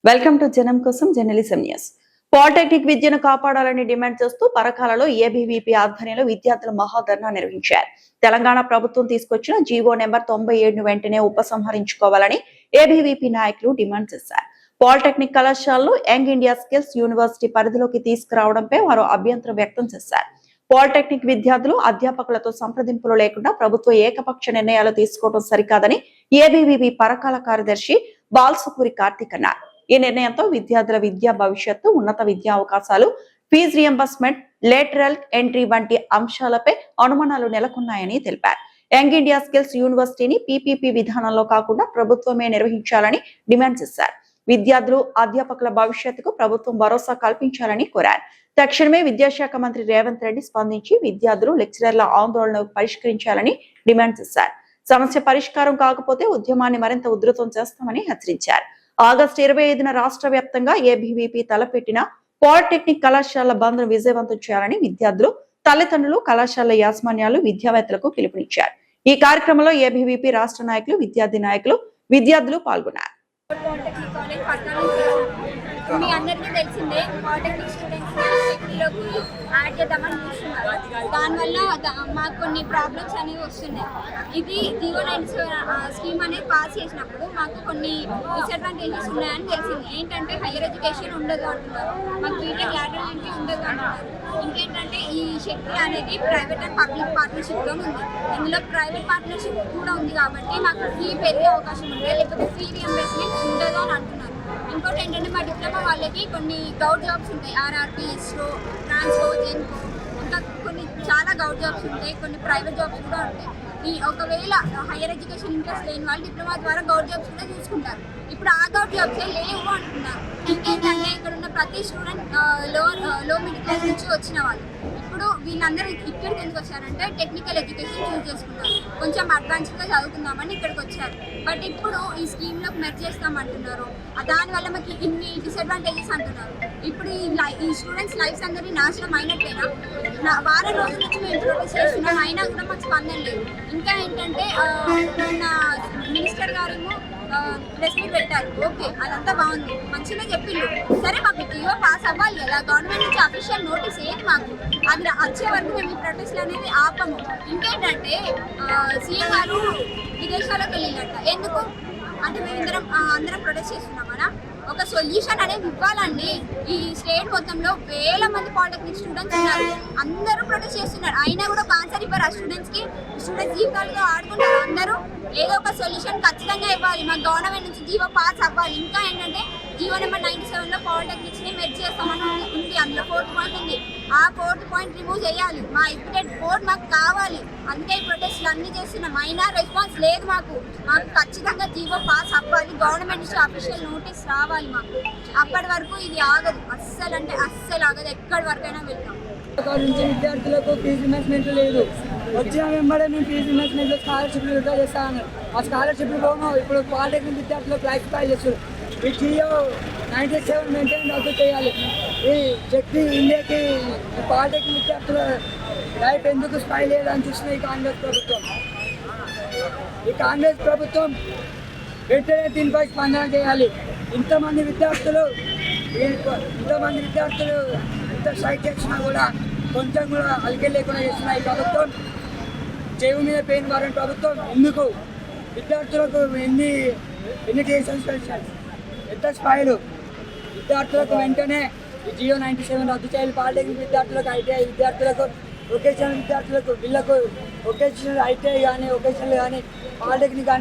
Welcome to జనం కోసం journalism news. Polytechnic విద్యను కాపాడాలని డిమాండ్ చేస్తూ పరకాలలో ఏబీవీపీ ఆధ్వర్యంలో విద్యార్థులు మహాధర్నా నిర్వహించారు. తెలంగాణ ప్రభుత్వం తీసుకొచ్చిన జీవో నెంబర్ 97ను వెంటనే ఉపసంహరించుకోవాలని ఏబీవీపీ నాయకులు డిమాండ్ చేశారు. పాలిటెక్నిక్ కళాశాలను యంగ్ ఇండియా స్కిల్స్ యూనివర్సిటీ పరిధిలోకి తీసుకురావడంపై వారు అభ్యంతరం వ్యక్తం చేశారు. పాలిటెక్నిక్ విద్యార్థులు అధ్యాపకులతో సంప్రదింపులు లేకుండా ప్రభుత్వ ఏకపక్ష నిర్ణయాలు తీసుకోవడం సరికాదని ఏబీవీపీ పరకాల కార్యదర్శి బాల్సుపూరి కార్తిక్ అన్నారు. ఈ నిర్ణయంతో విద్యార్థుల విద్యా భవిష్యత్తు, ఉన్నత విద్యా అవకాశాలు, ఫీజు రియంబర్స్మెంట్, లేటరల్ ఎంట్రీ వంటి అంశాలపై అనుమానాలు నెలకొన్నాయని తెలిపారు. యంగ్ ఇండియా స్కిల్స్ యూనివర్సిటీని పీపీపీ విధానంలో కాకుండా ప్రభుత్వమే నిర్వహించాలని డిమాండ్ చేశారు. విద్యార్థులు, అధ్యాపకుల భవిష్యత్తుకు ప్రభుత్వం భరోసా కల్పించాలని కోరారు. తక్షణమే విద్యాశాఖ మంత్రి రేవంత్ రెడ్డి స్పందించి విద్యార్థులు, లెక్చరర్ల ఆందోళనను పరిష్కరించాలని డిమాండ్ చేశారు. సమస్య పరిష్కారం కాకపోతే ఉద్యమాన్ని మరింత ఉధృతం చేస్తామని హెచ్చరించారు. ఆగస్టు 25న రాష్ట్ర వ్యాప్తంగా ఏబీవీపీ తలపెట్టిన పాలిటెక్నిక్ కళాశాల బంద్ను విజయవంతం చేయాలని విద్యార్థులు, తల్లిదండ్రులు, కళాశాల యాజమాన్యాలు, విద్యావేత్తలకు పిలుపునిచ్చారు. ఈ కార్యక్రమంలో ఏబీవీపీ రాష్ట్ర నాయకులు, విద్యార్థి నాయకులు, విద్యార్థులు పాల్గొన్నారు. మీ అందరికీ తెలిసిందే పాలిటెక్నిక్ స్టూడెంట్స్ టెక్నీలోకి యాడ్ చేద్దామని చూస్తున్నారు. దానివల్ల మాకు కొన్ని ప్రాబ్లమ్స్ అనేవి వస్తున్నాయి. ఇది జీవో 97 స్కీమ్ అనేది పాస్ చేసినప్పుడు మాకు కొన్ని డిసడ్వాంటేజెస్ ఉన్నాయని తెలిసింది. ఏంటంటే హైయర్ ఎడ్యుకేషన్ ఉండదు అంటున్నారు, మాకు బీటెక్ లాటరల్ ఎంట్రీ ఉండదు అంటున్నారు. ఇంకేంటంటే ఈ శక్తి అనేది ప్రైవేట్ అండ్ పబ్లిక్ పార్ట్నర్షిప్లో ఉంది. ఇందులో ప్రైవేట్ పార్ట్నర్షిప్ కూడా ఉంది కాబట్టి మాకు ఫీ పెరిగే అవకాశం ఉంది, లేకపోతే ఫీ రియంబర్స్మెంట్ ఉండదు అని అంటున్నారు. ఇంకోటి ఏంటంటే మా డిప్లొమా వాళ్ళకి కొన్ని గౌట్ జాబ్స్ ఉంటాయి, ఆర్ఆర్పి, ఇస్రో, ట్రాన్స్కో, జెన్కో, ఇంకా కొన్ని చాలా గౌట్ జాబ్స్ ఉంటాయి, కొన్ని ప్రైవేట్ జాబ్స్ కూడా ఉంటాయి. ఈ ఒకవేళ హైయర్ ఎడ్యుకేషన్ ఇంట్రెస్ట్ లేని వాళ్ళు డిప్లొమా ద్వారా గౌట్ జాబ్స్ కూడా చూసుకుంటారు. ఇప్పుడు ఆ గౌట్ జాబ్సే లేవు అంటున్నారు. ఇంకేంటంటే ఇక్కడ ఉన్న ప్రతి స్టూడెంట్ లో మిడిల్ క్లాస్ నుంచి వచ్చిన వాళ్ళు. ఇప్పుడు వీళ్ళందరూ ఇక్కడికి ఎందుకు వచ్చారంటే టెక్నికల్ ఎడ్యుకేషన్ చూస్ చేసుకున్నారు, కొంచెం అడ్వాన్స్గా చదువుకుందామని ఇక్కడికి వచ్చారు. బట్ ఇప్పుడు ఈ స్కీమ్లోకి మెర్జ్ చేస్తామంటున్నారు, దానివల్ల మాకు ఇన్ని డిసడ్వాంటేజెస్ అంటున్నారు. ఇప్పుడు ఈ స్టూడెంట్స్ లైఫ్స్ అందరినీ నాశనం అయినట్టేనా? వారం రోజుల నుంచి మేము ప్రొటెస్ట్ చేస్తున్నాం, అయినా కూడా మాకు స్పందన లేదు. ఇంకా ఏంటంటే మినిస్టర్ గారేమో ప్రెస్ మీట్ పెట్టారు, ఓకే అదంతా బాగుంది, మంచిగా చెప్పిండు. సరే మాకు టీఓ పాస్ అవ్వాలి కదా, గవర్నమెంట్ నుంచి అఫీషియల్ నోటీస్ ఏంటి మాకు, అది వచ్చే వరకు మేము ఈ ప్రొటెస్ట్లు అనేది ఆపము. ఇంకేంటంటే సీఎం గారు విదేశాలకు వెళ్ళినట్ట, ఎందుకు అంటే మేము అందరం ప్రొటెస్ట్ చేస్తున్నామన్నా? ఒక సొల్యూషన్ అనేది ఇవ్వాలండి. ఈ స్టేట్ మొత్తంలో వేల మంది పాలిటెక్నిక్ స్టూడెంట్స్ ఉన్నారు, అందరూ ప్రొటెస్ట్ చేస్తున్నారు, అయినా కూడా ఒక ఆన్సర్ ఇవ్వరు. ఆ స్టూడెంట్స్ జీవితాలతో ఆడుకుంటారు. అందరూ ఏదో ఒక సొల్యూషన్ ఖచ్చితంగా ఇవ్వాలి. మా గవర్నమెంట్ నుంచి జీవో పాస్ అవ్వాలి. ఇంకా ఏంటంటే జీవో నెంబర్ 97లో పాలిటెక్నిక్స్ని మెర్జ్ చేస్తామని ఉంది, అందులో 4th పాయింట్ ఉంది. ఆ 4th పాయింట్ రిమూవ్ చేయాలి. మా ఎడ్యుకేటెడ్ బోర్డ్ మాకు కావాలి. అందుకే ఈ ప్రొటెస్ట్లు అన్నీ చేస్తున్నాం, అయినా రెస్పాన్స్ లేదు. మాకు ఖచ్చితంగా జీవో పాస్ అవ్వాలి, గవర్నమెంట్ నుంచి అఫీషియల్ నోటీస్ రావాలి మాకు. అప్పటి వరకు ఇది ఆగదు, అస్సలు అంటే అస్సలు ఆగదు, ఎక్కడి వరకైనా వెళ్తాం. నుంచి విద్యార్థులకు ఫీజు ఇన్వెస్ట్మెంట్ లేదు, వచ్చిన వెంబడే మేము ఫీజు ఇన్వెస్ట్మెంట్లో స్కాలర్షిప్లు విడుదల చేస్తాను. ఆ స్కాలర్షిప్లు పోను ఇప్పుడు పాలిటెక్నిక్ విద్యార్థులకు క్లాసిఫై చేస్తారు. ఈ జియో 97 మెయింటైన్ రద్దు చేయాలి. ఈ శక్తి ఇండియాకి పాలిటెక్నిక్ విద్యార్థుల లైఫ్ ఎందుకు స్పైల్ చేయాలని చూసిన ఈ కాంగ్రెస్ ప్రభుత్వం. ఈ కాంగ్రెస్ ప్రభుత్వం వెంటనే దీనిపై స్పందన చేయాలి. ఇంతమంది విద్యార్థులు ఎంత స్ట్రైక్ చేసినా కూడా కొంచెం కూడా అలికే లేకుండా చేస్తున్న ఈ ప్రభుత్వం, చెవి మీద పెయిన్ వారిన ప్రభుత్వం ఎందుకు విద్యార్థులకు ఎన్ని ఎంత స్పాయిలు? విద్యార్థులకు వెంటనే ఈ జియో 97 రద్దు చేయాలి. పాలిటెక్నిక్ విద్యార్థులకు, ఐటీఐ విద్యార్థులకు, వొకేషనల్ విద్యార్థులకు, వీళ్ళకు వొకేషనల్ ఐటీఐ కానీ వొకేషనల్ కానీ పాలిటెక్నిక్ కానీ